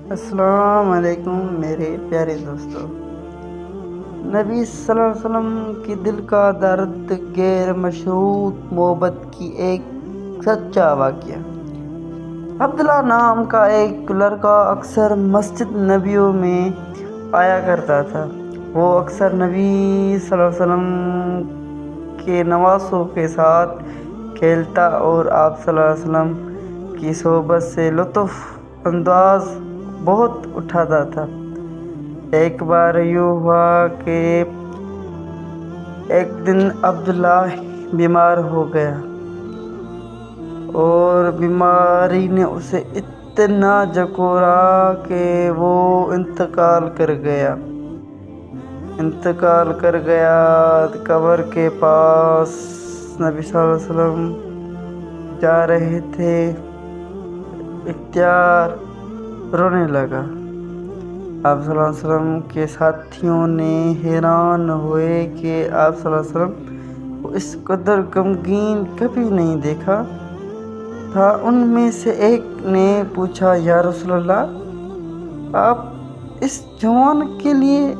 السلام علیکم میرے پیارے دوستو۔ نبی صلی اللہ علیہ وسلم کی دل کا درد، غیر مشروط محبت کی ایک سچا واقعہ۔ عبداللہ نام کا ایک لڑکا اکثر مسجد نبوی میں آیا کرتا تھا۔ وہ اکثر نبی صلی اللہ علیہ وسلم کے نواسوں کے ساتھ کھیلتا اور آپ صلی اللہ علیہ وسلم کی صحبت سے لطف اندوز بہت اٹھاتا تھا۔ ایک بار یوں ہوا کہ ایک دن عبداللہ بیمار ہو گیا اور بیماری نے اسے اتنا جکڑا کہ وہ انتقال کر گیا۔ قبر کے پاس نبی صلی اللہ علیہ وسلم جا رہے تھے، اختیار رونے لگا۔ آپ صلی اللہ علیہ وسلم کے ساتھیوں نے حیران ہوئے کہ آپ صلی اللہ علیہ وسلم کو اس قدر غمگین کبھی نہیں دیکھا تھا۔ ان میں سے ایک نے پوچھا، یا رسول اللہ، آپ اس جوان کے لیے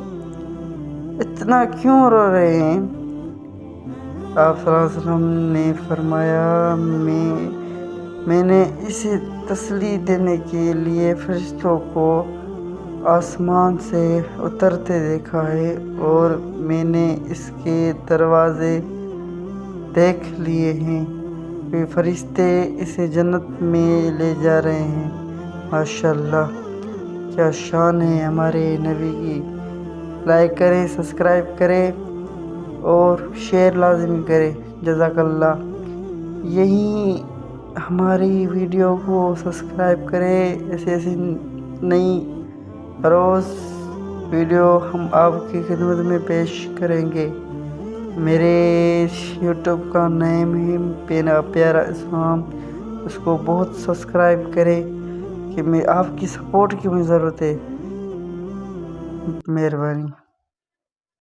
اتنا کیوں رو رہے ہیں؟ آپ صلی اللہ علیہ وسلم نے فرمایا، میں نے اسے تسلی دینے کے لیے فرشتوں کو آسمان سے اترتے دیکھا ہے اور میں نے اس کے دروازے دیکھ لیے ہیں کہ فرشتے اسے جنت میں لے جا رہے ہیں۔ ماشاءاللہ، کیا شان ہے ہمارے نبی کی۔ لائک کریں، سبسکرائب کریں اور شیئر لازمی کریں۔ جزاک اللہ۔ یہی ہماری ویڈیو کو سبسکرائب کریں، ایسی نئی روز ویڈیو ہم آپ کی خدمت میں پیش کریں گے۔ میرے یوٹیوب کا نام ہے میرا پیارا اسلام، اس کو بہت سبسکرائب کریں کہ آپ کی سپورٹ کی مجھے ضرورت ہے۔ مہربانی۔